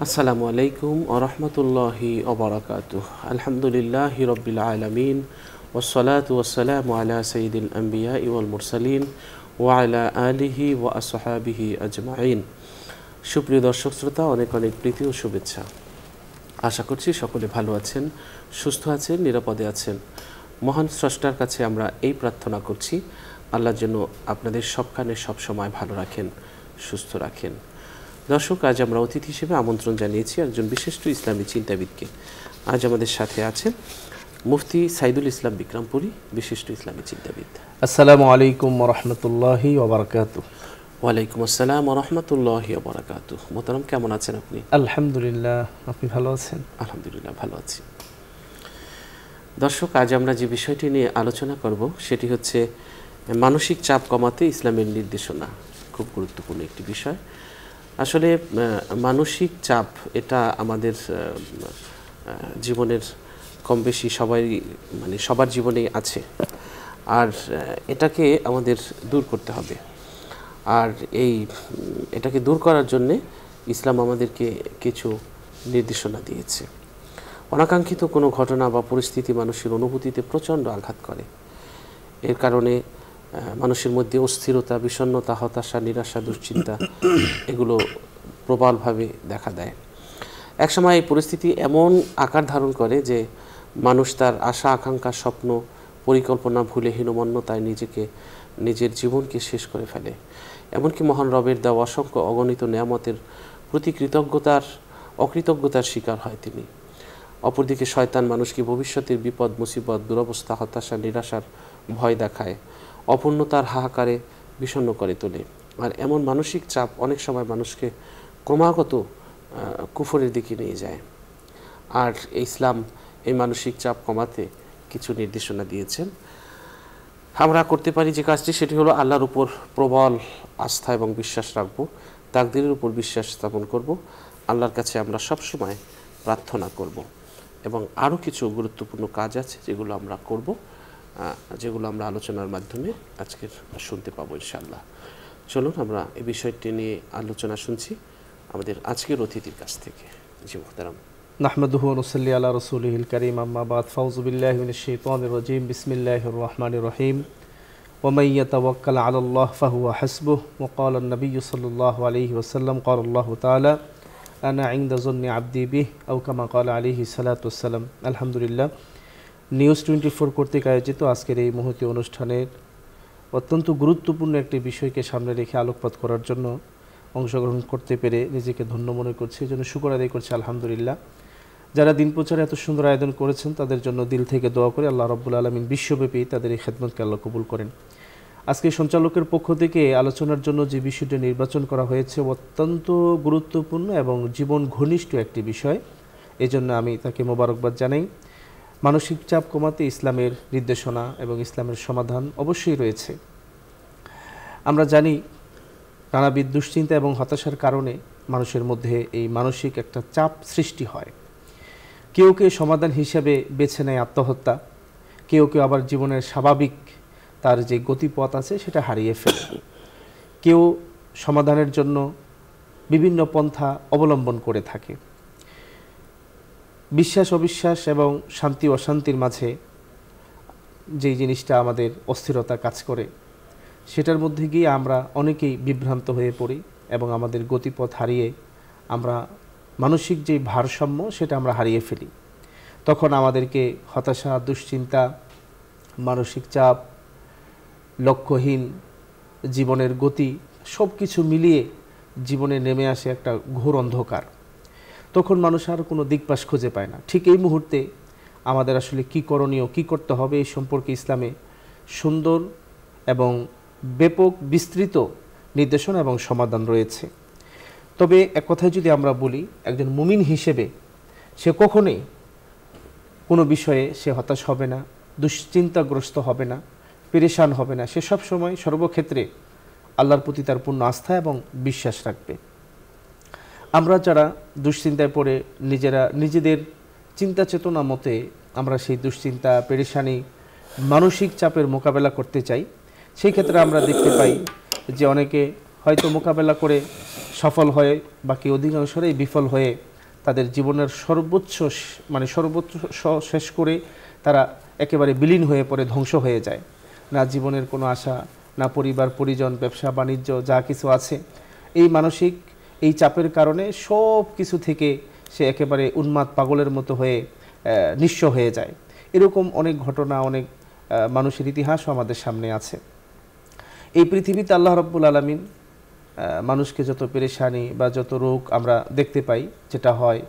আসসালামু আলাইকুম ওয়া রাহমাতুল্লাহি ওয়া বারাকাতুহু। আলহামদুলিল্লাহি রাব্বিল আলামিন ওয়াসসালাতু ওয়াসসালামু আলা সাইয়্যিদিল আম্বিয়াই ওয়াল মুরসালিন ওয়া আলা আলিহি ওয়া আসহাবিহি আজমাইন। সুপ্রিয় দর্শক শ্রোতা, অনেক অনেক প্রীতি ও শুভেচ্ছা। আশা করছি সকলে ভালো আছেন, সুস্থ আছেন, নিরাপদে আছেন। মহান স্রষ্টার কাছে আমরা এই প্রার্থনা করছি, আল্লাহ যেন আপনাদের সবখানে সবসময় ভালো রাখেন, সুস্থ রাখেন। দর্শক, আজ আমরা অতিথি হিসেবে আমন্ত্রণ জানিয়েছি একজন বিশিষ্ট ইসলামী চিন্তাবিদকে। আজ আমাদের সাথে আছেন মুফতি সাইদুল ইসলাম বিক্রমপুরী, বিশিষ্ট ইসলামী চিন্তাবিদ। আসসালামু আলাইকুম ওয়া রাহমাতুল্লাহি ওয়া বারাকাতুহু। ওয়ালাইকুম আসসালাম ওয়া রাহমাতুল্লাহি ওয়া বারাকাতুহু। মোহতারাম, কেমন আছেন আপনি? আলহামদুলিল্লাহ, আপনি ভালো আছেন? আলহামদুলিল্লাহ, ভালো আছি। দর্শক, আজ আমরা যে বিষয়টি নিয়ে আলোচনা করব সেটি হচ্ছে মানসিক চাপ কমাতে ইসলামের নির্দেশনা। খুব গুরুত্বপূর্ণ একটি বিষয়। আসলে মানসিক চাপ এটা আমাদের জীবনের কম বেশি সবার জীবনেই আছে, আর এটাকে আমাদের দূর করতে হবে। আর এটাকে দূর করার জন্যে ইসলাম আমাদেরকে কিছু নির্দেশনা দিয়েছে। অনাকাঙ্ক্ষিত কোনো ঘটনা বা পরিস্থিতি মানুষের অনুভূতিতে প্রচণ্ড আঘাত করে। এর কারণে মানুষের মধ্যে অস্থিরতা, বিষণ্ণতা, হতাশা, নিরাশা, দুশ্চিন্তা এগুলো প্রবলভাবে দেখা দেয়। একসময় এই পরিস্থিতি এমন আকার ধারণ করে যে মানুষ তার আশা, আকাঙ্ক্ষা, স্বপ্ন, পরিকল্পনা ভুলে হীনমন্যতায় নিজের জীবনকে শেষ করে ফেলে। এমনকি মহান রবের দেওয়া অসংখ্য অগণিত নেয়ামতের প্রতি অকৃতজ্ঞতার শিকার হয় তিনি। অপরদিকে শয়তান মানুষকে ভবিষ্যতের বিপদ, মুসিবত, দুরবস্থা, হতাশা, নিরাশার ভয় দেখায়, অপূর্ণতার হাহাকারে বিষণ্ণ করে তোলে। আর এমন মানসিক চাপ অনেক সময় মানুষকে ক্রমাগত কুফরের দিকে নিয়ে যায়। আর ইসলাম এই মানসিক চাপ কমাতে কিছু নির্দেশনা দিয়েছেন। আমরা করতে পারি যে কাজটি, সেটি হলো আল্লাহর উপর প্রবল আস্থা এবং বিশ্বাস রাখব, তাকদীরের উপর বিশ্বাস স্থাপন করব, আল্লাহর কাছে আমরা সবসময় প্রার্থনা করব। এবং আরও কিছু গুরুত্বপূর্ণ কাজ আছে যেগুলো আমরা করব, যেগুলো আমরা আলোচনার মাধ্যমে আজকের শুনতে পাবো ইনশাআল্লাহ। চলুন আমরা এই বিষয়টি নিয়ে আলোচনা শুনছি আমাদের আজকের অতিথির কাছ থেকে। জি মুহতারাম। নাহমাদুহু ওয়া নুসাল্লি আলা রাসূলিহিল কারীম, আম্মা বাদ। ফাউযু বিল্লাহি মিনাশ শাইতানির রাজীম। বিসমিল্লাহির রহমানির রহিম। ওয়া মান ইয়াতাওয়াক্কাল আলাল্লাহ ফাহুয়া হাসবুহু। ওয়া ক্বালা an-নাবিয়্যু সাল্লাল্লাহু আলাইহি ওয়াসাল্লাম ক্বালা আল্লাহু তাআলা আনা ইনদা যন্নি আবদি বিহি আও কামা ক্বালা আলাইহি সালাতু ওয়াসসালাম। আলহামদুলিল্লাহ, নিউজ 24 কর্তৃক আয়োজিত আজকের এই মুহূর্তে অনুষ্ঠানের অত্যন্ত গুরুত্বপূর্ণ একটি বিষয়কে সামনে রেখে আলোকপাত করার জন্য অংশগ্রহণ করতে পেরে নিজেকে ধন্য মনে করছি, এই জন্য শুকর আদায় করছি আলহামদুলিল্লাহ। যারা দিন প্রচারে এত সুন্দর আয়োজন করেছেন তাদের জন্য দিল থেকে দোয়া করে আল্লাহ রাব্বুল আলামিন বিশ্বব্যাপী তাদের এই খেদমতকে আল্লাহ কবুল করেন। আজকে সঞ্চালকের পক্ষ থেকে আলোচনার জন্য যে বিষয়টি নির্বাচন করা হয়েছে অত্যন্ত গুরুত্বপূর্ণ এবং জীবন ঘনিষ্ঠ একটি বিষয়, এজন্য আমি তাকে মোবারকবাদ জানাই। মানসিক চাপ কমাতে ইসলামের নির্দেশনা এবং ইসলামের সমাধান অবশ্যই রয়েছে। আমরা জানি নানাবিধ দুশ্চিন্তা এবং হতাশার কারণে মানুষের মধ্যে এই মানসিক একটা চাপ সৃষ্টি হয়। কেউ কেউ সমাধান হিসেবে বেছে নেয় আত্মহত্যা, কেউ কেউ আবার জীবনের স্বাভাবিক তার যে গতিপথ আছে সেটা হারিয়ে ফেলে। কেউ সমাধানের জন্য বিভিন্ন পন্থা অবলম্বন করে থাকে। বিশ্বাস অবিশ্বাস এবং শান্তি অশান্তির মাঝে যেই জিনিসটা আমাদের অস্থিরতা কাজ করে, সেটার মধ্যে গিয়ে আমরা অনেকেই বিভ্রান্ত হয়ে পড়ি এবং আমাদের গতিপথ হারিয়ে আমরা মানসিক যে ভারসাম্য সেটা আমরা হারিয়ে ফেলি। তখন আমাদেরকে হতাশা, দুশ্চিন্তা, মানসিক চাপ, লক্ষ্যহীন জীবনের গতি সব কিছু মিলিয়ে জীবনে নেমে আসে একটা ঘোর অন্ধকার। তখন মানুষ আর কোনো দিকপাশ খুঁজে পায় না। ঠিক এই মুহূর্তে আমাদের আসলে কী করণীয়, কী করতে হবে এই সম্পর্কে ইসলামে সুন্দর এবং ব্যাপক বিস্তৃত নির্দেশনা এবং সমাধান রয়েছে। তবে এক কথায় যদি আমরা বলি, একজন মুমিন হিসেবে সে কখনোই কোনো বিষয়ে সে হতাশ হবে না, দুশ্চিন্তাগ্রস্ত হবে না, পেরেশান হবে না। সে সব সময় সর্বক্ষেত্রে আল্লাহর প্রতি তার পূর্ণ আস্থা এবং বিশ্বাস রাখবে। আমরা যারা দুশ্চিন্তায় পড়ে নিজেদের চিন্তা চেতনা মতে আমরা সেই দুশ্চিন্তা, পেরেশানি, মানসিক চাপের মোকাবেলা করতে চাই, সেই ক্ষেত্রে আমরা দেখতে পাই যে অনেকে হয়তো মোকাবেলা করে সফল হয়ে, বাকি অধিকাংশরাই বিফল হয়ে তাদের জীবনের সর্বোচ্চ শেষ করে তারা একেবারে বিলীন হয়ে পড়ে, ধ্বংস হয়ে যায়। না জীবনের কোনো আশা, না পরিবার পরিজন, ব্যবসা বাণিজ্য যা কিছু আছে, এই মানসিক এই চাপের কারণে সব কিছু থেকে সে একেবারে উন্মাদ পাগলের মতো হয়ে নিঃস্ব হয়ে যায়। এরকম অনেক ঘটনা, অনেক মানুষের ইতিহাসও আমাদের সামনে আছে। এই পৃথিবীতে আল্লাহ রাব্বুল আলামিন মানুষকে যত পেরেশানি বা যত রোগ আমরা দেখতে পাই, যেটা হয়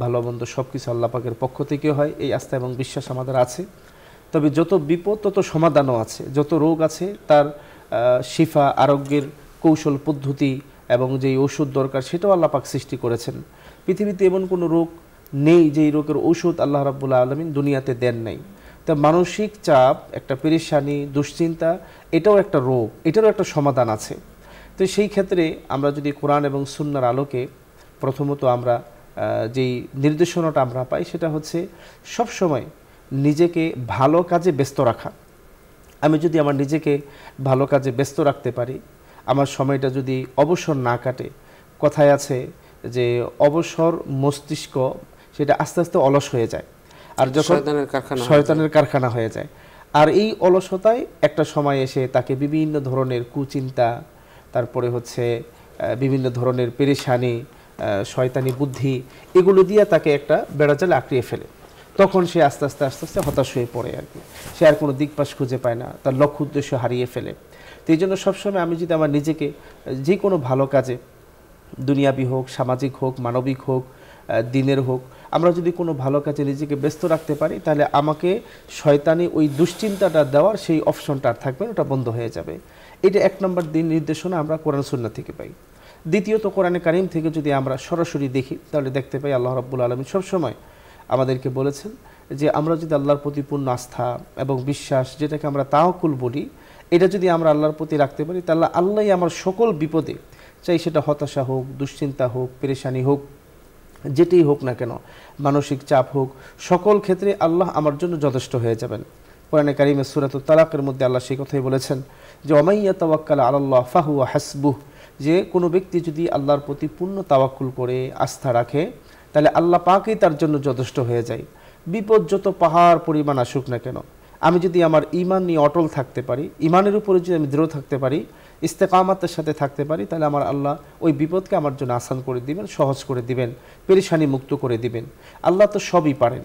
ভালো মন্দ সব কিছু আল্লাহ পাকের পক্ষ থেকে হয়, এই আস্থা এবং বিশ্বাস আমাদের আছে। তবে যত বিপদ তত সমাধানও আছে, যত রোগ আছে তার শিফা, আরোগ্যের কৌশল পদ্ধতি এবং যেই ওষুধ দরকার সেটাও আল্লাহ পাক সৃষ্টি করেছেন। পৃথিবীতে এমন কোনো রোগ নেই যেই রোগের ঔষধ আল্লাহ রাব্বুল আলামিন দুনিয়াতে দেন নাই। তা মানসিক চাপ, একটা পেরেশানি, দুশ্চিন্তা, এটাও একটা রোগ, এটারও একটা সমাধান আছে। তো সেই ক্ষেত্রে আমরা যদি কোরআন এবং সুন্নাহর আলোকে প্রথমত আমরা যেই নির্দেশনাটা আমরা পাই সেটা হচ্ছে সবসময় নিজেকে ভালো কাজে ব্যস্ত রাখা। আমি যদি আমার নিজেকে ভালো কাজে ব্যস্ত রাখতে পারি, আমার সময়টা যদি অবসর না কাটে, কথায় আছে যে অবসর মস্তিষ্ক সেটা আস্তে আস্তে অলস হয়ে যায়, আর যখন শয়তানের কারখানা হয়ে যায়। আর এই অলসতায় একটা সময় এসে তাকে বিভিন্ন ধরনের কুচিন্তা, তারপরে হচ্ছে বিভিন্ন ধরনের পেরেশানি, শয়তানি বুদ্ধি, এগুলো দিয়ে তাকে একটা বেড়াজালে আঁকড়িয়ে ফেলে। তখন সে আস্তে আস্তে হতাশ হয়ে পড়ে আর কি। সে আর কোনো দিকপাশ খুঁজে পায় না, তার লক্ষ্য উদ্দেশ্য হারিয়ে ফেলে। তো এই জন্য সবসময় আমি যদি আমার নিজেকে যে কোনো ভালো কাজে, দুনিয়াবি হোক, সামাজিক হোক, মানবিক হোক, দিনের হোক, আমরা যদি কোনো ভালো কাজে নিজেকে ব্যস্ত রাখতে পারি, তাহলে আমাকে শয়তানি ওই দুশ্চিন্তাটা দেওয়ার সেই অপশনটা আর থাকবে না, ওটা বন্ধ হয়ে যাবে। এটা এক নম্বর দিন নির্দেশনা আমরা কোরআন সুন্নাহ থেকে পাই। দ্বিতীয়ত কোরআনে কারিম থেকে যদি আমরা সরাসরি দেখি তাহলে দেখতে পাই আল্লাহ রাব্বুল আলামিন সবসময় আমাদেরকে বলেছেন যে আমরা যদি আল্লাহর প্রতি পূর্ণ আস্থা এবং বিশ্বাস, যেটাকে আমরা তাওয়াক্কুল বলি, এটা যদি আমরা আল্লাহর প্রতি রাখতে পারি, তাহলে আল্লাহই আমার সকল বিপদে, চাই সেটা হতাশা হোক, দুশ্চিন্তা হোক, পেরেশানি হোক, যেটাই হোক না কেন, মানসিক চাপ হোক, সকল ক্ষেত্রে আল্লাহ আমার জন্য যথেষ্ট হয়ে যাবেন। কোরআনে কারিমের সূরাতুত তালাকের মধ্যে আল্লাহ সেই কথাই বলেছেন যে ওমাইয়া তাওয়াক্কাল আলাল্লাহ ফাহুয়া হাসবুহ, যে কোনো ব্যক্তি যদি আল্লাহর প্রতি পূর্ণ তাওয়াক্কুল করে আস্থা রাখে, তাহলে আল্লাহ পাকই তার জন্য যথেষ্ট হয়ে যায়। বিপদ যত পাহাড় পরিমাণ আসুক না কেন, আমি যদি আমার ঈমান নিয়ে অটল থাকতে পারি, ঈমানের উপরে যদি আমি দৃঢ় থাকতে পারি, ইস্তেকামাতের সাথে থাকতে পারি, তাহলে আমার আল্লাহ ওই বিপদকে আমার জন্য আসান করে দিবেন, সহজ করে দিবেন, পেরেশানি মুক্ত করে দিবেন। আল্লাহ তো সবই পারেন,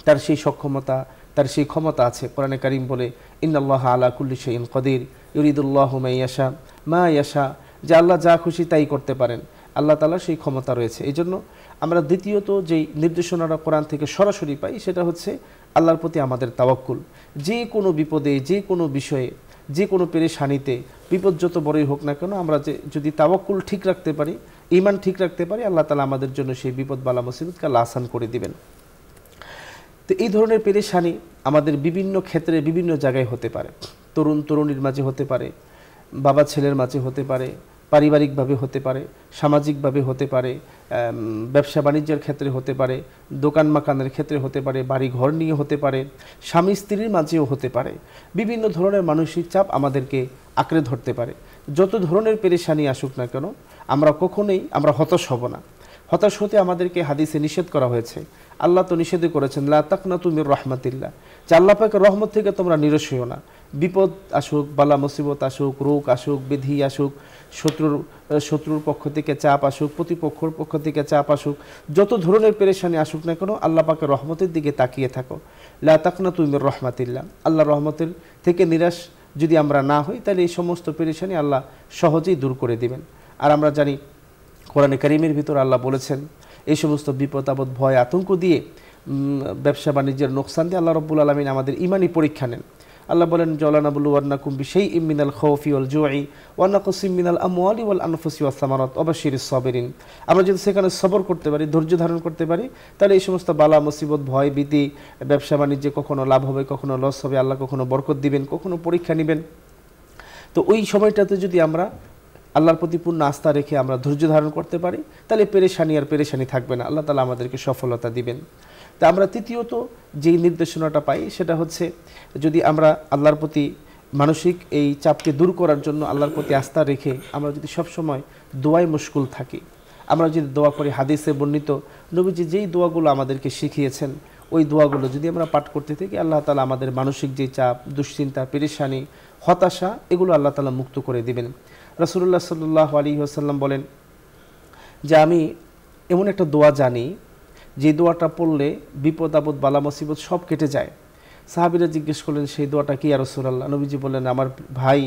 তার সেই সক্ষমতা, তার সেই ক্ষমতা আছে। কোরআনে কারিম বলে ইন্নাল্লাহ আলা কুল্লি শাইইন কাদির ইউরিদুল্লাহু মা ইয়াশা মা ইয়াশা, যে আল্লাহ যা খুশি তাই করতে পারেন, আল্লাহ তাআলার সেই ক্ষমতা রয়েছে। এই জন্য আমরা দ্বিতীয়ত যেই নির্দেশনাটা কোরআন থেকে সরাসরি পাই সেটা হচ্ছে আল্লাহর প্রতি আমাদের তাওয়াক্কুল। যে কোনো বিপদে, যে কোনো বিষয়ে, যে কোনো পেরেশানিতে, বিপদ যত বড়ই হোক না কেন, আমরা যদি তাওয়াক্কুল ঠিক রাখতে পারি, ঈমান ঠিক রাখতে পারি, আল্লাহ তাআলা আমাদের জন্য সেই বিপদ বালা মুসিবতকে আল্লাহ আসান করে দিবেন। তো এই ধরনের পেরেশানি আমাদের বিভিন্ন ক্ষেত্রে বিভিন্ন জায়গায় হতে পারে। তরুণ তরুণীর মাঝে হতে পারে, বাবা ছেলের মাঝে হতে পারে, পারিবারিকভাবে হতে পারে, সামাজিকভাবে হতে পারে, ব্যবসা বাণিজ্যের ক্ষেত্রে হতে পারে, দোকান মাকানের ক্ষেত্রে হতে পারে, বাড়ি ঘর নিয়ে হতে পারে, স্বামী স্ত্রীর মাঝেও হতে পারে। বিভিন্ন ধরনের মানসিক চাপ আমাদেরকে আঁকড়ে ধরতে পারে। যত ধরনের পেরেশানি আসুক না কেন, আমরা কখনোই হতাশ হব না। হতাশ হতে আমাদেরকে হাদিসে নিষেধ করা হয়েছে। আল্লাহ তো নিষেধ করেছেন লা তাকনাতু মির রাহমাতিল্লাহ, যে আল্লাহ পাকের রহমত থেকে তোমরা নিরাশ হইও না। বিপদ আসুক, বালা মুসিবত আসুক, রোগ আসুক, ব্যাধি আসুক, শত্রুর পক্ষ থেকে চাপ আসুক, প্রতিপক্ষর পক্ষ থেকে চাপ আসুক, যত ধরনের পেরেশানি আসুক না কেন, আল্লাহ পাকের রহমতের দিকে তাকিয়ে থাকো। লা তাকনাতু মির রাহমাতিল্লাহ, আল্লাহর রহমতের থেকে নিরাশ যদি আমরা না হই, তাহলে এই সমস্ত পেরেশানি আল্লাহ সহজেই দূর করে দিবেন। আর আমরা জানি কোরআনে কারিমের ভিতর আল্লাহ বলেছেন এই সমস্ত বিপদ আপদ, ভয়, আতঙ্ক দিয়ে, ব্যবসা বাণিজ্যের নোকসান দিয়ে আল্লাহ রাব্বুল আলামিন আমাদের ঈমানি পরীক্ষা নেন। আল্লাহ বলেন জলানাবুলুওয়ান্নাকুম বিশাইইম মিনাল খাউফি ওয়াল জুই ওয়া নাকসিম মিনাল আমওয়ালি ওয়াল আনফুসি ওয়াস সামারাত ওয়া বাশশিরিস সাবিরিন। আমরা যদি সেখানে সবর করতে পারি, ধৈর্য ধারণ করতে পারি, তাহলে এই সমস্ত বালা মুসিবত, ভয়, ভীতি, ব্যবসা বাণিজ্যে কখনো লাভ হবে, কখনো লস হবে, আল্লাহ কখনো বরকত দিবেন, কখনো পরীক্ষা নেবেন। তো ওই সময়টাতে যদি আমরা আল্লাহর প্রতি পূর্ণ আস্থা রেখে আমরা ধৈর্য ধারণ করতে পারি, তাহলে পেরেশানি থাকবে না, আল্লাহ তাআলা আমাদেরকে সফলতা দিবেন। তা আমরা তৃতীয়ত যেই নির্দেশনাটা পাই সেটা হচ্ছে যদি আমরা আল্লাহর প্রতি মানসিক এই চাপকে দূর করার জন্য আল্লাহর প্রতি আস্থা রেখে আমরা যদি সবসময় দোয়ায় মুশকুল থাকি, আমরা যদি দোয়া করি, হাদিসে বর্ণিত নবীজি যেই দোয়াগুলো আমাদেরকে শিখিয়েছেন ওই দোয়াগুলো যদি আমরা পাঠ করতে থাকি, আল্লাহ তাআলা আমাদের মানসিক যে চাপ, দুশ্চিন্তা, পেরেশানি, হতাশা, এগুলো আল্লাহ তাআলা মুক্ত করে দিবেন। রাসূলুল্লাহ সাল্লাল্লাহু আলাইহি ওয়াসাল্লাম বলেন যে আমি এমন একটা দোয়া জানি যে দোয়াটা পড়লে বিপদ আপদ বালা মুসিবত সব কেটে যায়। সাহাবীরা জিজ্ঞেস করলেন সেই দোয়াটা কি ইয়া রাসূলুল্লাহ? নবীজি বললেন আমার ভাই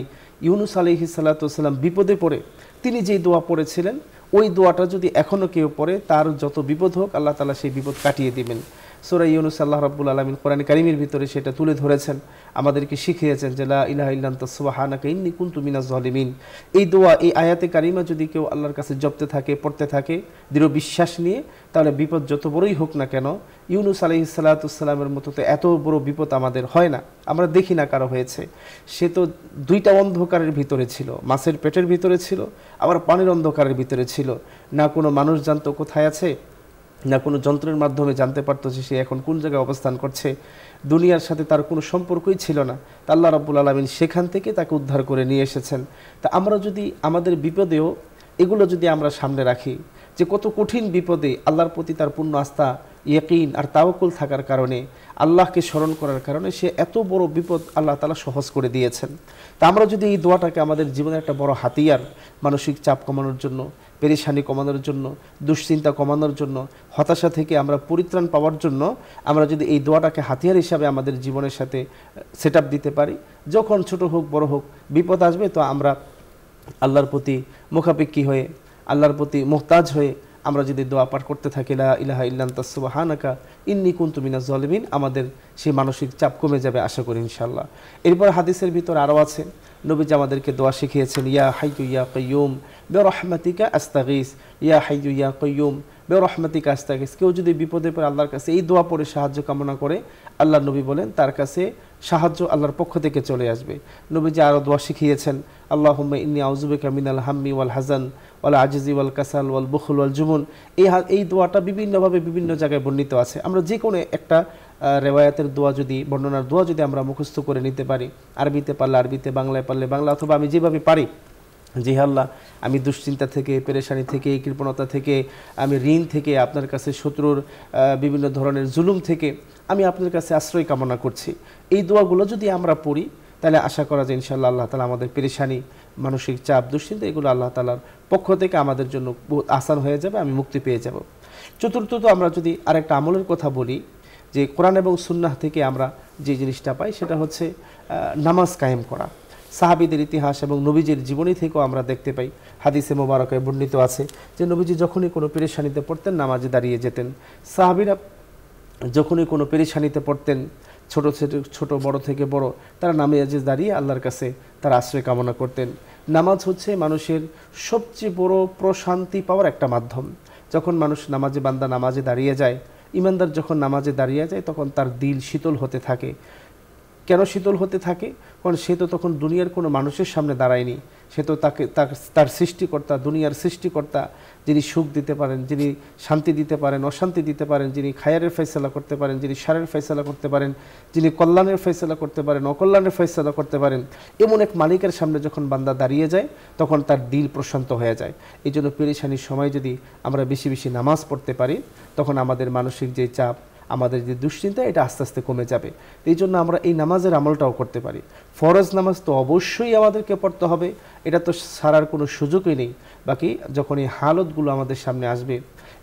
ইউনুস আলাইহিস সালাতু ওয়াসসালাম বিপদে পড়ে তিনি যেই দোয়া পড়েছিলেন ওই দোয়াটা যদি এখনও কেউ পড়ে তার যত বিপদ হোক আল্লাহ তাআলা সেই বিপদ কাটিয়ে দিবেন। সূরা ইউনুস আল্লাহ রাব্বুল আলামিন কোরআন কারীমের ভিতরে সেটা তুলে ধরেছেন, আমাদেরকে শিখিয়েছেন যে লা ইলাহা ইল্লা আনতা সুবহানাকা ইন্নী কুনতু মিনাজ জালিমিন। এই দোয়া, এই আয়াতে কারিমা যদি কেউ আল্লাহর কাছে জপতে থাকে, পড়তে থাকে দৃঢ় বিশ্বাস নিয়ে, তাহলে বিপদ যত বড়ই হোক না কেন, ইউনুস আলাইহিস সালাতু ওয়াসসালামের মতো তো এত বড় বিপদ আমাদের হয় না, আমরা দেখি না কারো হয়েছে। সে তো দুইটা অন্ধকারের ভিতরে ছিল, মাছের পেটের ভিতরে ছিল, আবার পানির অন্ধকারের ভিতরে ছিল। না কোনো মানুষ জানতো কোথায় আছে, না কোনো যন্ত্রের মাধ্যমে জানতে পারতো যে সে এখন কোন জায়গায় অবস্থান করছে। দুনিয়ার সাথে তার কোনো সম্পর্কই ছিল না। তা আল্লাহ রাব্বুল আলামিন সেখান থেকে তাকে উদ্ধার করে নিয়ে এসেছেন। তা আমরা যদি আমাদের বিপদেও এগুলো যদি আমরা সামনে রাখি, যে কত কঠিন বিপদে আল্লাহর প্রতি তার পূর্ণ আস্থা, ইয়াকিন আর তাওয়াক্কুল থাকার কারণে, আল্লাহকে স্মরণ করার কারণে সে এত বড় বিপদ আল্লাহ তাআলা সহজ করে দিয়েছেন। তা আমরা যদি এই দোয়াটাকে আমাদের জীবনের একটা বড় হাতিয়ার, মানসিক চাপ কমানোর জন্য, পেরেশানি কমানোর জন্য, দুশ্চিন্তা কমানোর জন্য, হতাশা থেকে আমরা পরিত্রাণ পাওয়ার জন্য আমরা যদি এই দোয়াটাকে হাতিয়ার হিসাবে আমাদের জীবনের সাথে সেট আপ দিতে পারি, যখন ছোট হোক বড় হোক বিপদ আসবে তো আমরা আল্লাহর প্রতি মুখাপেক্ষী হয়ে, আল্লাহর প্রতি মুহতাজ হয়ে আমরা যদি দোয়া পাঠ করতে থাকি লা ইলাহা ইল্লা আনতা সুবহানাকা ইন্নী কুনতু মিনাজ জালিমিন, আমাদের সেই মানসিক চাপ কমে যাবে আশা করি ইনশাআল্লাহ। এরপর হাদিসের ভিতর আরও আছে, নবীজি আমাদেরকে দোয়া শিখিয়েছেন ইয়া হাইয়ু ইয়া কাইয়ুম বিরহমাতিকা আস্তাগীস, ইয়া হাইয়ু ইয়া কাইয়ুম বিরহমাতিকা আস্তাগীস। কেউ যদি বিপদে পড়ে আল্লাহর কাছে এই দোয়া পড়ে সাহায্য কামনা করে, আল্লাহর নবী বলেন তার কাছে সাহায্য আল্লাহর পক্ষ থেকে চলে আসবে। নবীজি আরও দোয়া শিখিয়েছেন আল্লাহুম্মা ইন্নী আউযু বিকা মিনাল হাম্মি ওয়াল হাযান ওয়াল আজিজি ওয়াল কাসাল ওয়াল বুখল ওয়াল জুবুন। এই দোয়াটা বিভিন্নভাবে বিভিন্ন জায়গায় বর্ণিত আছে। আমরা যে কোনো একটা রেওয়ায়াতের দোয়া যদি, বর্ণনার দোয়া যদি আমরা মুখস্থ করে নিতে পারি, আরবিতে পারলে আরবিতে, বাংলায় পারলে বাংলা, অথবা আমি যেভাবে পারি, জি আল্লাহ আমি দুশ্চিন্তা থেকে, পেরেশানি থেকে, কৃপণতা থেকে, আমি ঋণ থেকে, আপনার কাছে শত্রুর বিভিন্ন ধরনের জুলুম থেকে আমি আপনার কাছে আশ্রয় কামনা করছি। এই দোয়াগুলো যদি আমরা পড়ি তাহলে আশা করা যায় ইনশাআল্লাহ আল্লাহ তাআলা আমাদের পেরেশানি, মানসিক চাপ, দুশ্চিন্তা এগুলো আল্লাহ তাআলার পক্ষ থেকে আমাদের জন্য বহুত আসান হয়ে যাবে, আমি মুক্তি পেয়ে যাব। চতুর্থত আমরা যদি আরেকটা আমলের কথা বলি, যে কোরআন এবং সুন্নাহ থেকে আমরা যে জিনিসটা পাই সেটা হচ্ছে নামাজ কায়েম করা। সাহাবীদের ইতিহাস এবং নবীজির জীবনী থেকেও আমরা দেখতে পাই, হাদিসে মোবারকায় বর্ণিত আছে যে নবীজি যখনই কোনো পেরেশানিতে পড়তেন নামাজে দাঁড়িয়ে যেতেন। সাহাবীরা যখনই কোনো পেরেশানিতে পড়তেন, ছোট বড় থেকে বড়, তারা নামাজে দাঁড়িয়ে আল্লাহর কাছে তারা আশ্রয় কামনা করতেন। নামাজ হচ্ছে মানুষের সবচেয়ে বড় প্রশান্তি পাওয়ার একটা মাধ্যম। যখন মানুষ বান্দা নামাজে দাঁড়িয়ে যায়, ইমানদার যখন নামাজে দাঁড়িয়ে যায় তখন তার দিল শীতল হতে থাকে। কেন শীতল হতে থাকে? কারণ সে তো তখন দুনিয়ার কোনো মানুষের সামনে দাঁড়ায়নি, সে তো তার সৃষ্টিকর্তা, দুনিয়ার সৃষ্টিকর্তা, যিনি সুখ দিতে পারেন, যিনি শান্তি দিতে পারেন, অশান্তি দিতে পারেন, যিনি খায়ের ফয়সালা করতে পারেন, যিনি শারের ফয়সালা করতে পারেন, যিনি কল্যাণের ফয়সালা করতে পারেন, অকল্যাণের ফয়সালা করতে পারেন, এমন এক মালিকের সামনে যখন বান্দা দাঁড়িয়ে যায় তখন তার দিল প্রশান্ত হয়ে যায়। এই জন্য পেরেশানির সময় যদি আমরা বেশি বেশি নামাজ পড়তে পারি তখন আমাদের মানসিক যে চাপ, আমাদের যে দুশ্চিন্তা, এটা আস্তে আস্তে কমে যাবে। এই জন্য আমরা এই নামাজের আমলটাও করতে পারি। ফরজ নামাজ তো অবশ্যই আমাদেরকে পড়তে হবে, এটা তো ছাড়ার কোনো সুযোগই নেই। বাকি যখন এই হালতগুলো আমাদের সামনে আসবে,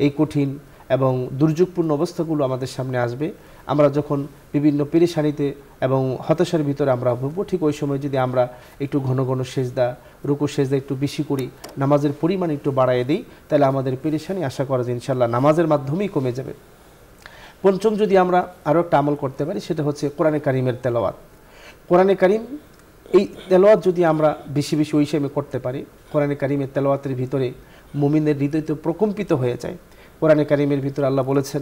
এই কঠিন এবং দুর্যোগপূর্ণ অবস্থাগুলো আমাদের সামনে আসবে, আমরা যখন বিভিন্ন পেরেশানিতে এবং হতাশার ভিতরে আমরা ভুগবো, ঠিক ওই সময় যদি আমরা একটু ঘন ঘন সেজদা, রুকু সেজদা একটু বেশি করি, নামাজের পরিমাণ একটু বাড়ায় দিই, তাহলে আমাদের পেরেশানি আশা করা যায় ইনশাআল্লাহ নামাজের মাধ্যমেই কমে যাবে। পঞ্চম যদি আমরা আরও একটা আমল করতে পারি সেটা হচ্ছে কোরআনে কারিমের তেলাওয়াত। কোরআনে কারিম, এই তেলাওয়াত যদি আমরা বেশি বেশি ওই সময় করতে পারি, কোরআনে কারিমের তেলাওয়াতের ভিতরে মুমিনের হৃদয় তো প্রকম্পিত হয়ে যায়। কোরআনে কারিমের ভিতরে আল্লাহ বলেছেন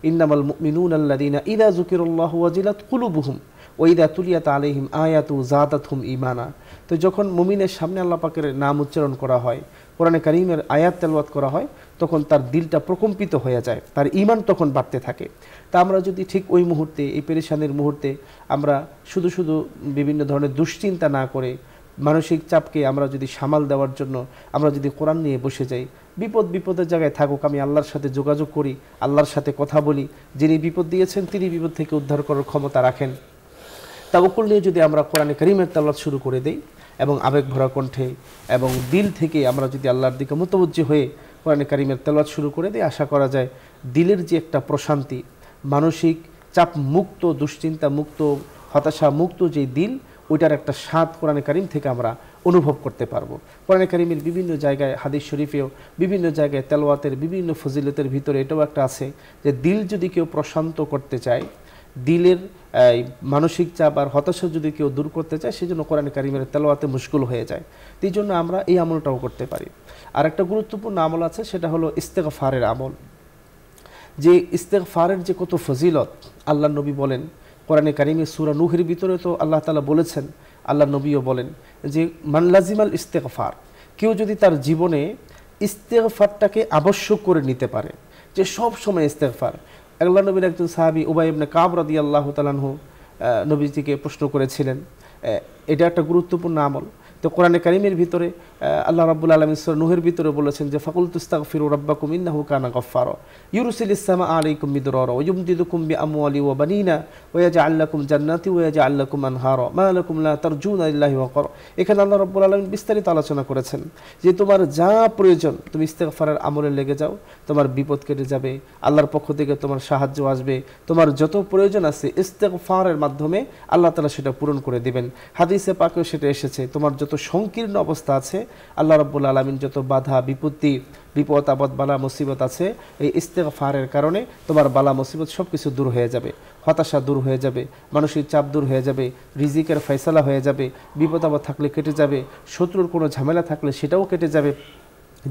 ইন্নামাল মুমিনুনা আল্লাযীনা ইযা যুকিরাল্লাহু ওয়াজিলাত কুলুবুহুম ওয়াইদা তুলিয়াত আলাইহিম আয়াতু যাদাতহুম ঈমানা। তো যখন মুমিনের সামনে আল্লাহ পাকের নাম উচ্চারণ করা হয়, কোরআনে কারীমের আয়াত তেলাওয়াত করা হয়, তখন তার দিলটা প্রকম্পিত হয়ে যায়, তার ঈমান তখন বাড়তে থাকে। তা আমরা যদি ঠিক ওই মুহূর্তে, এই পেরেশানির মুহূর্তে আমরা শুধু শুধু বিভিন্ন ধরনের দুশ্চিন্তা না করে মানসিক চাপকে আমরা যদি সামাল দেওয়ার জন্য আমরা যদি কোরআন নিয়ে বসে যাই, বিপদের জায়গায় থাকুক, আমি আল্লাহর সাথে যোগাযোগ করি, আল্লাহর সাথে কথা বলি, যিনি বিপদ দিয়েছেন তিনি বিপদ থেকে উদ্ধার করার ক্ষমতা রাখেন, তাওয়াক্কুল নিয়ে যদি আমরা কোরআনে কারীমের তেলাওয়াত শুরু করে দেই এবং আবেগ ভরা কণ্ঠে এবং দিল থেকে আমরা যদি আল্লাহর দিকে মুতাওয়াজ্জি হয়ে কোরআনে কারীমের তেলাওয়াত শুরু করে দিই, আশা করা যায় দিলের যে একটা প্রশান্তি, মানসিক চাপ মুক্ত, দুশ্চিন্তা মুক্ত, হতাশা মুক্ত যে দিল, ওইটার একটা স্বাদ কোরআনে কারীম থেকে আমরা অনুভব করতে পারবো। কোরআনে কারীমের বিভিন্ন জায়গায়, হাদিস শরীফেও বিভিন্ন জায়গায় তেলাওয়াতের বিভিন্ন ফজিলতের ভিতরে এটাও একটা আছে যে দিল যদি কেউ প্রশান্ত করতে চায়, দিলের মানসিক চাপ আর হতাশা যদি কেউ দূর করতে চায়, সেজন্য কোরআনে কারীমের তেলাওয়াতে মুশকুল হয়ে যায়। এই জন্য আমরা এই আমলটাও করতে পারি। আর একটা গুরুত্বপূর্ণ আমল আছে, সেটা হলো ইস্তেগফারের আমল। যে ইস্তেগফারের যে কত ফজিলত আল্লাহ নবী বলেন, কোরআনে কারীমে সূরা নূহের ভিতরে তো আল্লাহ তাআলা বলেছেন, আল্লাহ নবীও বলেন যে মান লাজিমাল ইস্তেগফার, কেউ যদি তার জীবনে ইস্তেগফারটাকে আবশ্যক করে নিতে পারে, যে সব সময় ইস্তেগফার। আল্লাহ নবীর একজন সাহাবী উবাই ইবনে কাব রাদিয়াল্লাহু তাআলা আনহু নবীজিকে প্রশ্ন করেছিলেন, এটা একটা গুরুত্বপূর্ণ আমল। তো কোরআনে কারীমের ভিতরে আল্লাহ রাব্বুল আলামিন সূরা নূহের ভিতরে বলেছেন যে ফাকুলতু ইস্তাগফিরু রাব্বাকুম ইন্নাহু কানা গাফফারা ইউরসিলিস সামা আলাইকুম মিদরারা ওয়া ইউমদিদুকুম বিআমওয়ালি ওয়া বানিনা ওয়া ইয়াজআল লাকুম জান্নাতি ওয়া ইয়াজআল লাকুম আনহারা মা লাকুম লা তারজুনা লিল্লাহি ওয়াকার। এখানে আল্লাহ রাব্বুল আলামিন বিস্তারিত আলোচনা করেছেন যে তোমার যা প্রয়োজন তুমি ইস্তেগফারের আমলে লেগে যাও, তোমার বিপদ কেটে যাবে, আল্লাহর পক্ষ থেকে তোমার সাহায্য আসবে, তোমার যত প্রয়োজন আছে ইস্তেগফারের মাধ্যমে আল্লাহ তাআলা সেটা পূরণ করে দিবেন। হাদিসে পাকেও সেটা এসেছে, তোমার যত সংকীর্ণ অবস্থা আছে, আল্লাহ রাব্বুল আলামিন যত বাধা বিপত্তি, বিপদ আপদ বালা মুসিবত আছে, এই ইস্তেগফারের কারণে তোমার বালা মুসিবত সব কিছু দূর হয়ে যাবে, হতাশা দূর হয়ে যাবে, মানসিক চাপ দূর হয়ে যাবে, রিজিকের ফয়সালা হয়ে যাবে, বিপদ আপদ থাকলে কেটে যাবে, শত্রুর কোনো ঝামেলা থাকলে সেটাও কেটে যাবে।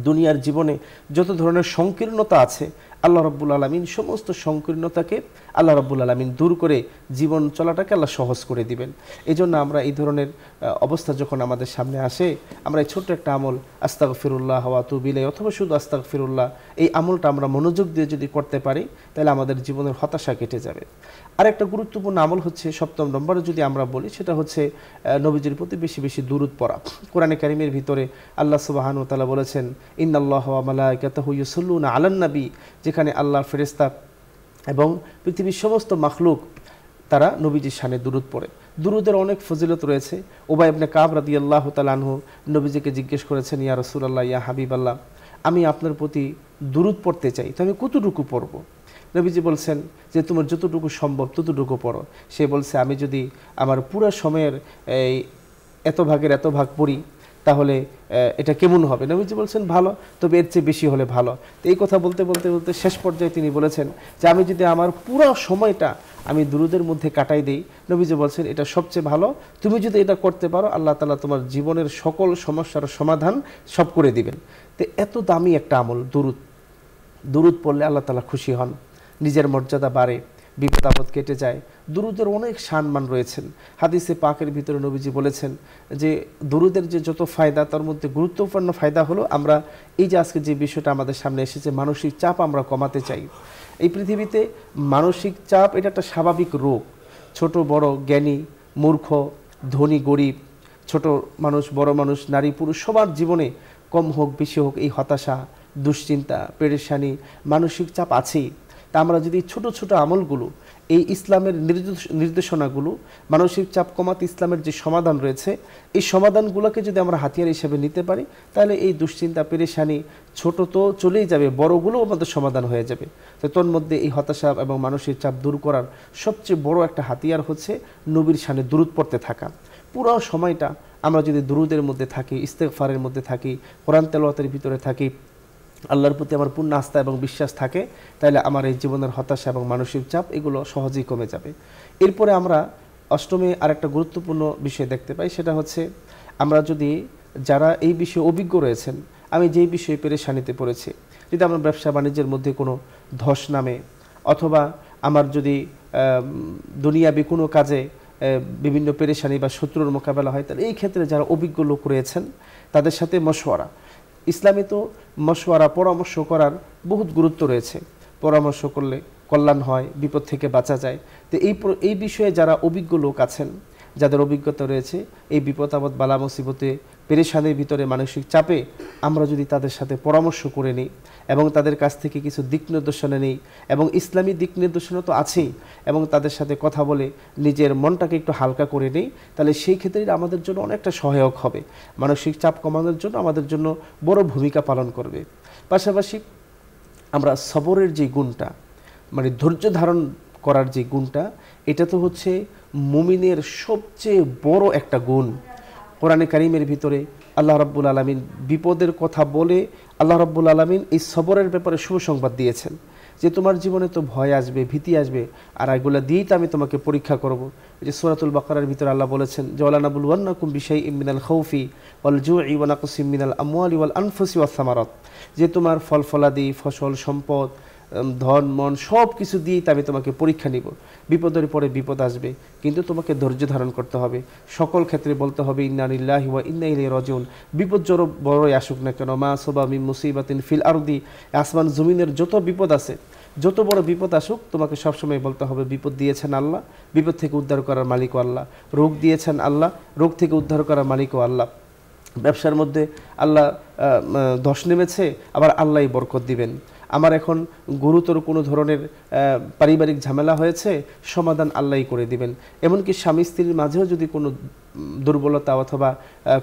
দুনিয়ার জীবনে যত ধরনের সংকীর্ণতা আছে, আল্লাহ রাব্বুল আলামিন সমস্ত সংকীর্ণতাকে আল্লাহ রাব্বুল আলামিন দূর করে জীবন চলাটাকে আল্লাহ সহজ করে দিবেন। এই জন্য আমরা এই ধরনের অবস্থা যখন আমাদের সামনে আসে, আমরা এই ছোট্ট একটা আমল আস্তাগফিরুল্লাহ ওয়া আতুবু ইলাইহি অথবা শুধু আস্তাগফিরুল্লাহ, এই আমলটা আমরা মনোযোগ দিয়ে যদি করতে পারি, তাহলে আমাদের জীবনের হতাশা কেটে যাবে। আর একটা গুরুত্বপূর্ণ আমল হচ্ছে 7 নম্বরে যদি আমরা বলি, সেটা হচ্ছে নবীজির প্রতি বেশি বেশি দুরূদ পড়া। কোরআনে কারীমের ভিতরে আল্লাহ সুবহানাহু ওয়া তাআলা বলেছেন ইন্নাল্লাহা ওয়া মালাইকাতাহু ইউসাল্লুনা আলান নবী, যেখানে আল্লাহর ফেরেশতা এবং পৃথিবীর সমস্ত মাখলুক তারা নবীজির শানে দুরূদ পড়ে। দুরূদের অনেক ফজিলত রয়েছে। উবাই ইবনে কাব রাদিয়াল্লাহু তাআলা আনহু নবীজিকে জিজ্ঞেস করেছেন, ইয়া রাসূলুল্লাহ, ইয়া হাবিবাল্লাহ, আমি আপনার প্রতি দুরূদ পড়তে চাই, তো আমি কতটুকু পড়ব? নবীজি বলছেন যে তোমার যতটুকু সম্ভব ততটুকু পড়ো। সে বলছে, আমি যদি আমার পুরো সময়ের এই এত ভাগ পড়ি তাহলে এটা কেমন হবে? নবীজি বলছেন, ভালো, তবে এর চেয়ে বেশি হলে ভালো। তো এই কথা বলতে বলতে বলতে শেষ পর্যায়ে তিনি বলেছেন যে আমি যদি আমার পুরো সময়টা আমি দুরূদের মধ্যে কাটাই দেই, নবীজি বলছেন এটা সবচেয়ে ভালো। তুমি যদি এটা করতে পারো, আল্লাহ তাআলা তোমার জীবনের সকল সমস্যার সমাধান সব করে দিবেন। তো এত দামি একটা আমল দুরূদ পড়লে আল্লাহ তাআলা খুশি হন, নিজের মর্যাদা বাড়ে, বিপদ আপদ কেটে যায়। দুরূদের অনেক সম্মান রয়েছেন। হাদিসে পাকের ভিতরে নবীজি বলেছেন যে দুরূদের যে যত ফায়দা, তার মধ্যে গুরুত্বপূর্ণ ফায়দা হলো আমরা এই যে আজকে যে বিষয়টা আমাদের সামনে এসেছে, মানসিক চাপ আমরা কমাতে চাই। এই পৃথিবীতে মানসিক চাপ এটা একটা স্বাভাবিক রোগ। ছোট বড়, জ্ঞানী মূর্খ, ধনী গরিব, ছোট মানুষ বড় মানুষ, নারী পুরুষ, সবার জীবনে কম হোক বেশি হোক এই হতাশা, দুশ্চিন্তা, পেরেশানি, মানসিক চাপ আছেই। তা আমরা যদি ছোট ছোট আমলগুলো, এই ইসলামের নির্দেশনাগুলো, মানসিক চাপ কমাতে ইসলামের যে সমাধান রয়েছে, এই সমাধানগুলোকে যদি আমরা হাতিয়ার হিসেবে নিতে পারি, তাহলে এই দুশ্চিন্তা পেরেশানি ছোট তো চলেই যাবে, বড়গুলোও আমাদের সমাধান হয়ে যাবে। তো তোর মধ্যে এই হতাশা এবং মানসিক চাপ দূর করার সবচেয়ে বড় একটা হাতিয়ার হচ্ছে নবীর শানে দুরূদ পড়তে থাকা। পুরো সময়টা আমরা যদি দুরূদের মধ্যে থাকি, ইস্তেগফারের মধ্যে থাকি, কোরআন তেলাওয়াতের ভিতরে থাকি, আল্লাহর প্রতি আমার পূর্ণ আস্থা এবং বিশ্বাস থাকে, তাহলে আমার এই জীবনের হতাশা এবং মানসিক চাপ এগুলো সহজেই কমে যাবে। এরপরে আমরা অষ্টমে আরেকটা গুরুত্বপূর্ণ বিষয় দেখতে পাই, সেটা হচ্ছে আমরা যদি যারা এই বিষয়ে অভিজ্ঞ রয়েছেন, আমি যেই বিষয়ে পেরেশানিতে পড়েছি, যদি আমার ব্যবসা বাণিজ্যের মধ্যে কোনো ধস নামে, অথবা আমার যদি দুনিয়াবি কোনো কাজে বিভিন্ন পেরেশানি বা শত্রুর মোকাবেলা হয়, তাহলে এই ক্ষেত্রে যারা অভিজ্ঞ লোক রয়েছেন তাদের সাথে মশওয়ারা, ইসলামে তো মশওয়ারা পরামর্শ করার বহুত গুরুত্ব রয়েছে। পরামর্শ করলে কল্যাণ হয়, বিপদ থেকে বাঁচা যায়। তো এই বিষয়ে যারা অভিজ্ঞ লোক আছেন, যাদের অভিজ্ঞতা রয়েছে, এই বিপদ আপদ বালা মুসিবতে পেরেশানির ভিতরে মানসিক চাপে আমরা যদি তাদের সাথে পরামর্শ করে নিই এবং তাদের কাছ থেকে কিছু দিক নির্দেশনা নিই, এবং ইসলামী দিক নির্দেশনা তো আছেই, এবং তাদের সাথে কথা বলে নিজের মনটাকে একটু হালকা করে নিই, তাহলে সেই ক্ষেত্রে আমাদের জন্য অনেকটা সহায়ক হবে, মানসিক চাপ কমানোর জন্য আমাদের জন্য বড় ভূমিকা পালন করবে। পাশাপাশি আমরা সবরের যে গুণটা, মানে ধৈর্য ধারণ করার যে গুণটা, এটা তো হচ্ছে মুমিনের সবচেয়ে বড় একটা গুণ। কোরআনে কারিমের ভিতরে আল্লাহ রাব্বুল আলামিন বিপদের কথা বলে আল্লাহ রাব্বুল আলামিন এই সবরের ব্যাপারে সুসংবাদ দিয়েছেন যে তোমার জীবনে তো ভয় আসবে, ভীতি আসবে, আর এগুলো দিয়েই তো আমি তোমাকে পরীক্ষা করব। যে সূরাতুল বাকারার ভিতরে আল্লাহ বলেছেন যে ওয়ালানাবলুওয়ান্নাকুম বিশাইইম মিনাল খাউফি ওয়াল জুই ওয়া নাকসিম মিনাল আমওয়ালি ওয়াল আনফুসি ওয়াস সামারাত, যে তোমার ফল ফলাদি, ফসল, সম্পদ, ধন, মন সব কিছু দিয়েই আমি তোমাকে পরীক্ষা নিব। বিপদের পরে বিপদ আসবে, কিন্তু তোমাকে ধৈর্য ধারণ করতে হবে। সকল ক্ষেত্রে বলতে হবে ইন্না লিল্লাহি ওয়া ইন্না ইলাইহি রাজিউন। বিপদ যত বড়ই আসুক না কেন, মা সাবা মিন মুসিবাতিন ফিল আরদি, আসমান জমিনের যত বিপদ আছে, যত বড় বিপদ আসুক, তোমাকে সবসময় বলতে হবে বিপদ দিয়েছেন আল্লাহ, বিপদ থেকে উদ্ধার করার মালিকও আল্লাহ। রোগ দিয়েছেন আল্লাহ, রোগ থেকে উদ্ধার করার মালিকও আল্লাহ। ব্যবসার মধ্যে আল্লাহ ধস নেমেছে, আবার আল্লাহই বরকত দিবেন। আমার এখন গুরুতর কোনো ধরনের পারিবারিক ঝামেলা হয়েছে, সমাধান আল্লাহই করে দিবেন। এমনকি স্বামী স্ত্রীর মাঝেও যদি কোনো দুর্বলতা অথবা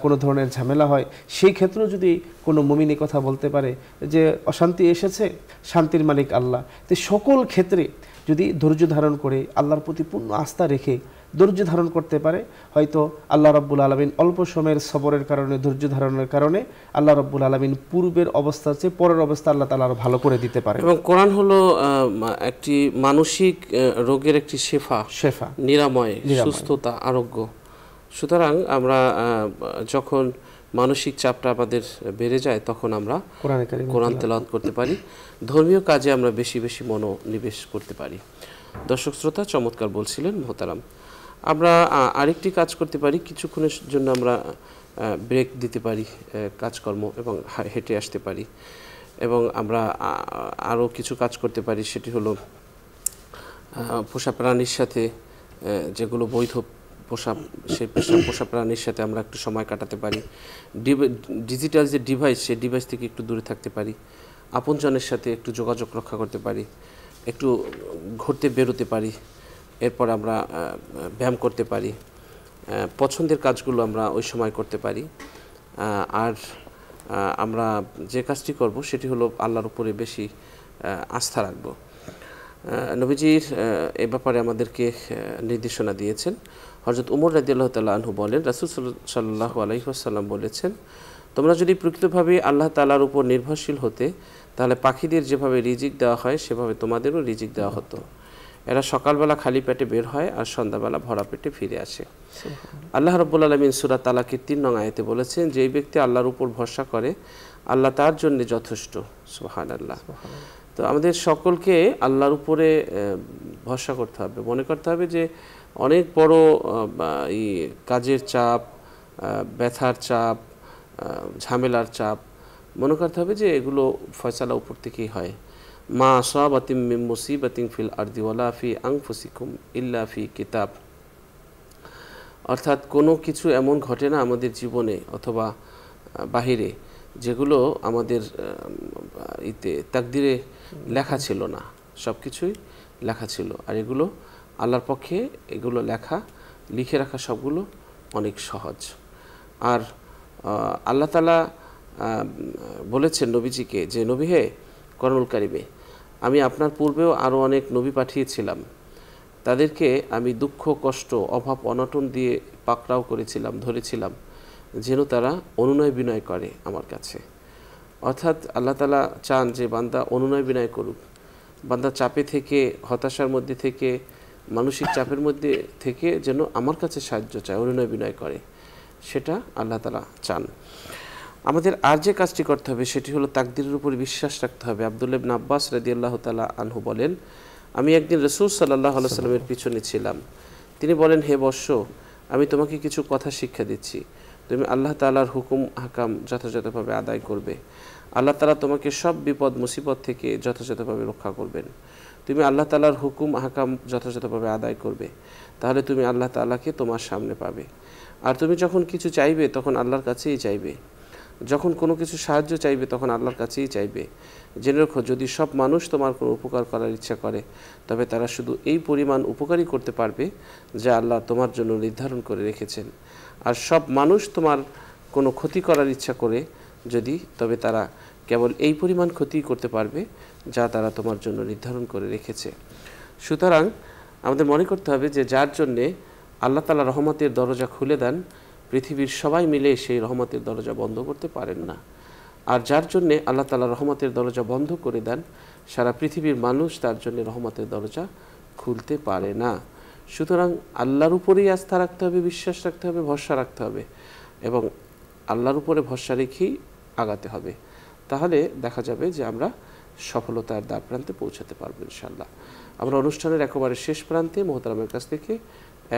কোনো ধরনের ঝামেলা হয়, সেই ক্ষেত্রেও যদি কোনো মুমিন কথা বলতে পারে যে অশান্তি এসেছে, শান্তির মালিক আল্লাহ। তো সকল ক্ষেত্রে যদি ধৈর্য ধারণ করে আল্লাহর প্রতি পূর্ণ আস্থা রেখে ধৈর্য ধারণ করতে পারে, হয়তো আল্লাহ রাব্বুল আলামিন অল্প সময়ের সবরের কারণে, ধৈর্য ধারণের কারণে আল্লাহ রাব্বুল আলামিন পূর্বের অবস্থার চেয়ে পরের অবস্থা আল্লাহ তাআলা আরো ভালো করে দিতে পারে। এবং কোরআন হলো একটি মানসিক রোগের একটি শেফা, নিরাময়, সুস্থতা, আরোগ্য। সুতরাং আমরা যখন মানসিক চাপটা আমাদের বেড়ে যায়, তখন আমরা কোরআন তেলাওয়াত করতে পারি, ধর্মীয় কাজে আমরা বেশি বেশি মনোনিবেশ করতে পারি। দর্শক শ্রোতা চমৎকার বলছিলেন মোহতারাম। আমরা আরেকটি কাজ করতে পারি, কিছুক্ষণের জন্য আমরা ব্রেক দিতে পারি কাজকর্ম এবং হেঁটে আসতে পারি, এবং আমরা আরও কিছু কাজ করতে পারি। সেটি হলো পোষা প্রাণীর সাথে, যেগুলো বৈধ পোষা, সেই পোষা প্রাণীর সাথে আমরা একটু সময় কাটাতে পারি। ডিজিটাল যে ডিভাইস, সেই ডিভাইস থেকে একটু দূরে থাকতে পারি। আপনজনের সাথে একটু যোগাযোগ রক্ষা করতে পারি, একটু ঘুরতে বেরোতে পারি। এরপর আমরা ব্যায়াম করতে পারি, পছন্দের কাজগুলো আমরা ওই সময় করতে পারি। আর আমরা যে কাজটি করব সেটি হলো আল্লাহর উপরে বেশি আস্থা রাখব। নবীজির এ ব্যাপারে আমাদেরকে নির্দেশনা দিয়েছেন। হযরত উমর রাদিয়াল্লাহু তাআলা আনহু বলেন, রাসূল সাল্লাল্লাহু আলাইহি ওয়াসাল্লাম বলেছেন, তোমরা যদি প্রকৃতভাবে আল্লাহ তাআলার উপর নির্ভরশীল হতে, তাহলে পাখিদের যেভাবে রিজিক দেওয়া হয় সেভাবে তোমাদেরও রিজিক দেওয়া হতো। এরা সকালবেলা খালি পেটে বের হয় আর সন্ধ্যাবেলা ভরা পেটে ফিরে আসে। আল্লাহ রাব্বুল আলামিন সূরা তালাকের ৩ নং আয়াতে বলেছেন, যে এই ব্যক্তি আল্লাহর উপর ভরসা করে, আল্লাহ তার জন্য যথেষ্ট। সুবহানাল্লাহ। তো আমাদের সকলকে আল্লাহর উপরে ভরসা করতে হবে, মনে করতে হবে যে অনেক বড় এই কাজের চাপ, ব্যথার চাপ, ঝামেলার চাপ, মনে করতে হবে যে এগুলো ফয়সালা উপর থেকেই হয়। মা আসাবাতিম মিন মুসিবাতিন ফিল আরদি ওয়ালা ফি আনফুসিকুম ইল্লা ফি কিতাব। অর্থাৎ কোনো কিছু এমন ঘটে না আমাদের জীবনে অথবা বাহিরে, যেগুলো আমাদের তাকদিরে লেখা ছিল না। সব কিছুই লেখা ছিল, আর এগুলো আল্লাহর পক্ষে এগুলো লিখে রাখা সবগুলো অনেক সহজ। আর আল্লাহ তাআলা বলেছেন নবীজিকে যে, নবী হে, কোরআনুল কারিমে আমি আপনার পূর্বেও আরও অনেক নবী পাঠিয়েছিলাম, তাদেরকে আমি দুঃখ, কষ্ট, অভাব, অনটন দিয়ে পাকড়াও করেছিলাম, ধরেছিলাম, যেন তারা অনুনয় বিনয় করে আমার কাছে। অর্থাৎ আল্লাহ তাআলা চান যে বান্দা অনুনয় বিনয় করুক, বান্দা চাপে থেকে, হতাশার মধ্যে থেকে, মানসিক চাপের মধ্যে থেকে যেন আমার কাছে সাহায্য চায়, অনুনয় বিনয় করে, সেটা আল্লাহ তাআলা চান। আমাদের আর যে কাজটি করতে হবে সেটি হলো তাকদীরের উপর বিশ্বাস রাখতে হবে। আব্দুল্লাহ ইবনে আব্বাস রাদিয়াল্লাহু তাআলা আনহু বলেন, আমি একদিন রাসূল সাল্লাল্লাহু আলাইহি ওয়াসাল্লামের পিছনে ছিলাম, তিনি বলেন, হে বৎস, আমি তোমাকে কিছু কথা শিক্ষা দিচ্ছি। তুমি আল্লাহ তাআলার হুকুম হাকাম যথাযথভাবে আদায় করবে। আল্লাহ তাআলা তোমাকে সব বিপদ মুসিবত থেকে যথাযথভাবে রক্ষা করবেন। তুমি আল্লাহ তাআলার হুকুম হাকাম যথাযথভাবে আদায় করবে, তাহলে তুমি আল্লাহ তাআলাকে তোমার সামনে পাবে। আর তুমি যখন কিছু চাইবে তখন আল্লাহর কাছেই চাইবে, যখন কোনো কিছু সাহায্য চাইবে তখন আল্লাহর কাছেই চাইবে। জেনে রাখো, যদি সব মানুষ তোমার কোনো উপকার করার ইচ্ছা করে, তবে তারা শুধু এই পরিমাণ উপকারই করতে পারবে যা আল্লাহ তোমার জন্য নির্ধারণ করে রেখেছেন। আর সব মানুষ তোমার কোনো ক্ষতি করার ইচ্ছা করে যদি, তবে তারা কেবল এই পরিমাণ ক্ষতিই করতে পারবে যা তারা তোমার জন্য নির্ধারণ করে রেখেছে। সুতরাং আমাদের মনে করতে হবে যে যার জন্যে আল্লাহ তাআলা রহমতের দরজা খুলে দেন, পৃথিবীর সবাই মিলে সেই রহমতের দরজা বন্ধ করতে পারেন না। আর যার জন্যে আল্লাহ তাআলা রহমতের দরজা বন্ধ করে দেন, সারা পৃথিবীর মানুষ তার জন্য রহমতের দরজা খুলতে পারে না। সুতরাং আল্লাহর উপরেই আস্থা রাখতে হবে, বিশ্বাস রাখতে হবে, ভরসা রাখতে হবে এবং আল্লাহর উপরে ভরসা রেখেই আগাতে হবে। তাহলে দেখা যাবে যে আমরা সফলতার দ্বার প্রান্তে পৌঁছাতে পারবো ইনশাআল্লাহ। আমরা অনুষ্ঠানের একেবারে শেষ প্রান্তে মোহতারামের কাছ থেকে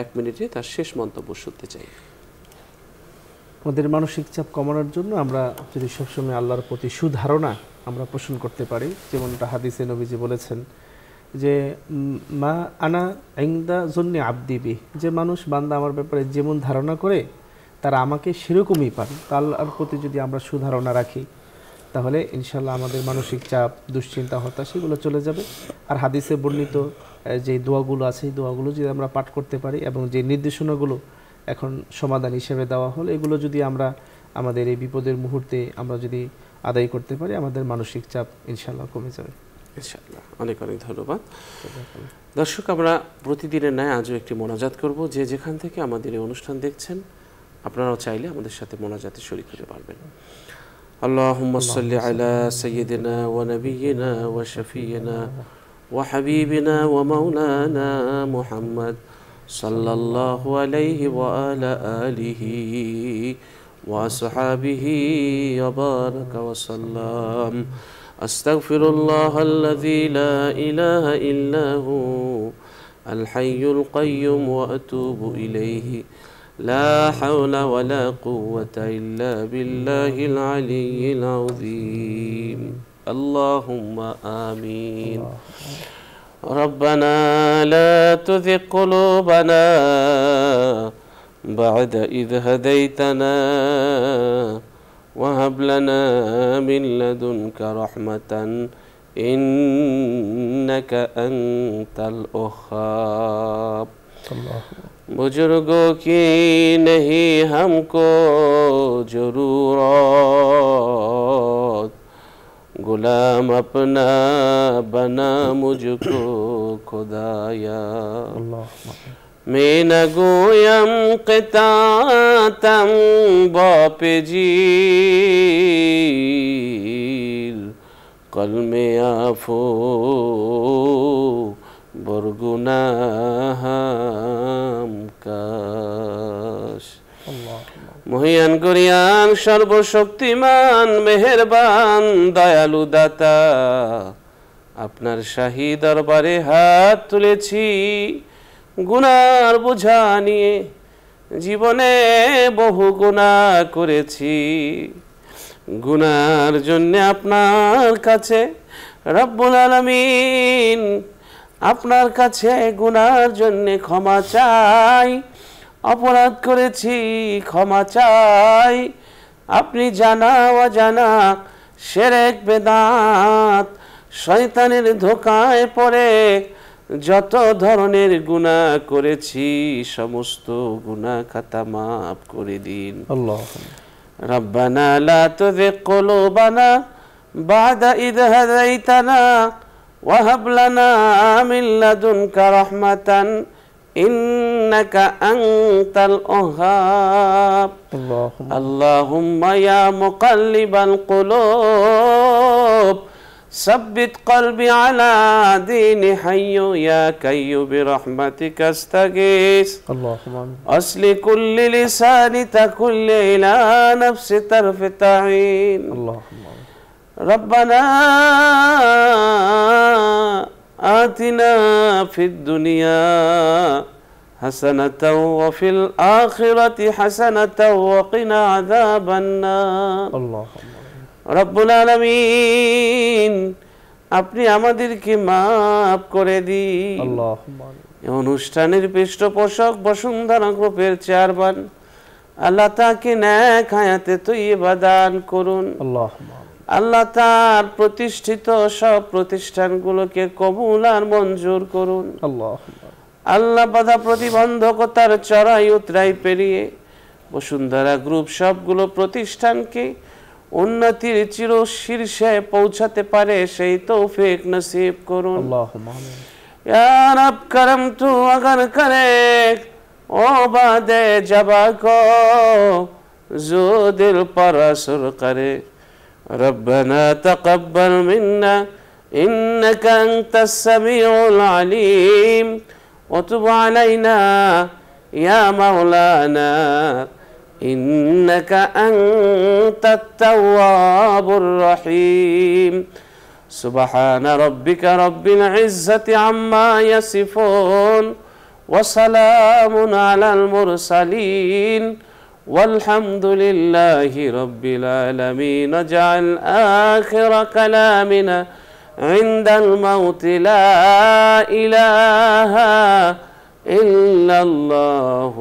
1 মিনিটে তার শেষ মন্তব্য শুনতে চাই। আমাদের মানসিক চাপ কমানোর জন্য আমরা যদি সবসময় আল্লাহর প্রতি সুধারণা আমরা পোষণ করতে পারি, যেমনটা হাদিসে নবীজি বলেছেন যে মা আনা ইনদা জন্নি আবদিবি, যে মানুষ বান্দা আমার ব্যাপারে যেমন ধারণা করে তারা আমাকে সেরকমই পান। আল্লাহর প্রতি যদি আমরা সুধারণা রাখি, তাহলে ইনশাল্লাহ আমাদের মানসিক চাপ, দুশ্চিন্তা, হতাশা এগুলো চলে যাবে। আর হাদিসে বর্ণিত যে দোয়াগুলো আছে, এই দোয়াগুলো যদি আমরা পাঠ করতে পারি এবং যে নির্দেশনাগুলো এখন সমাধান হিসেবে দেওয়া হলো, এগুলো যদি আমরা আমাদের এই বিপদের মুহূর্তে আমরা যদি আদায় করতে পারি, আমাদের মানসিক চাপ ইনশাল্লাহ কমে যাবে। ইনশাআল্লাহ। অনেক অনেক ধন্যবাদ। দর্শক, আমরা প্রতিদিনের ন্যায় আজও একটি মোনাজাত করব। যে যেখান থেকে আমাদের এই অনুষ্ঠান দেখছেন, আপনারাও চাইলে আমাদের সাথে মোনাজাতে শরীক হতে পারবেন। আল্লাহুম্মা সাল্লি আলা সাইয়্যিদিনা ওয়া নাবিয়িনা ওয়া শাফিয়িনা ওয়া হাবিবিনা ওয়া মাওলানা মুহাম্মদ সাল্লাল্লাহু আলাইহি ওয়া আলা আলিহি ওয়া আসহাবিহি ওয়া বারাকা ওয়া সাল্লাম। আস্তাগফিরুল্লাহাল্লাযী লা ইলাহা ইল্লা হু আল হাইয়ুল কাইয়্যুম ওয়া আতুবু ইলাইহি লা হাওলা ওয়া লা কুওয়াতা ইল্লা বিল্লাহিল আলিয়্যিল আযীম। আল্লাহুম্মা আমিন। ربنا لا تزغ قلوبنا بعد إذ هديتنا وهب لنا من لدنك رحمة إنك أنت الوهاب। बुजुर्गों की नहीं हमको जरूरत, गुलाम अपना बना मुझको खुदाया। मैं न गोयम क़ितातम बापेजीर, कल में आफो बरगुनाहम काश। মহিয়ান করিয়ান সর্বশক্তিমান মেহেরবান দয়ালু দাতা, আপনার শাহী দরবারে হাত তুলেছি গুনার বোঝা নিয়ে। জীবনে বহু গুনাহ করেছি, গুনার জন্য আপনার কাছে রব্বুল আলামিন, আপনার কাছে গুনার জন্য ক্ষমা চাই। অপরাধ করেছি, ক্ষমা চাই। আপনি জানা অজানা শিরক বেদাত শয়তানের ধোঁকায় পড়ে যত ধরনের গুনাহ করেছি, সমস্ত গুনাহ খাতা মাফ করে দিন। রব্বানা লা তুযিগ কুলুবানা বা'দা ইয হাদাইতানা ওয়া হাব লানা মিন লাদুনকা রাহমাতান إنك أنت الوهاب. اللهم يا مقلب القلوب ثبت قلبي على دين حي يا كي برحمتك استغيث. اللهم أصل كل لسان تكل إلى نفس طرفة عين. اللهم ربنا آتنا في الدنيا حسنة وفي الآخرة حسنة وقنا عذاب النار اللهم রব্বুল আলামিন আপনি আমাদেরকে মাফ করে দিন। اللهم এই অনুষ্ঠানের পৃষ্ঠপোষক বসুন্ধরা গ্রুপের চেয়ারম্যান, আল্লাহ তাকে নেক হায়াতে তৈয়বা দান করুন। اللهم আল্লাহ তার প্রতিষ্ঠিত সব প্রতিষ্ঠানগুলোকে কবুল আর মঞ্জুর করুন। اللهم আল্লাহ বাধা প্রতিবন্ধকতার চড়াই উতরাই পেরিয়ে বসুন্ধরা গ্রুপ সবগুলো প্রতিষ্ঠানকে উন্নতির চির শীর্ষে পৌঁছাতে পারে সেই তৌফিক নসিব করুন। اللهم آمين या रब करम तू अगर करे ओ बादे जबा को जो दिल पर असर करे रब्बना तकब्बल मिन्ना इन्नका अंतस समीउल अलीम वतुब अलैना या मौलाना इन्नका अंतत तव्वाबुर रहीम سبحان ربك رب العزة عما يصفون وسلام على المرسلين والحمد لله رب العالمين اجعل آخر كلامنا عند الموت لا إله إلا الله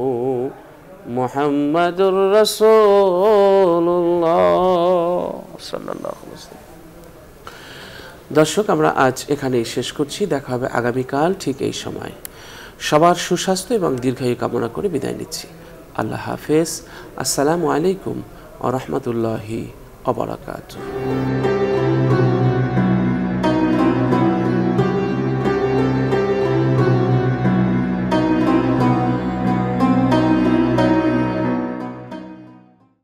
محمد رسول الله صلى الله عليه وسلم। দর্শক, আমরা আজ এখানেই শেষ করছি। দেখা হবে আগামীকাল ঠিক এই সময়। সবার সুস্বাস্থ্য এবং দীর্ঘায়ু কামনা করে বিদায় নিচ্ছি। আল্লাহ হাফেজ। আসসালামু আলাইকুম ওয়া রাহমাতুল্লাহি ওয়া বারাকাতুহু।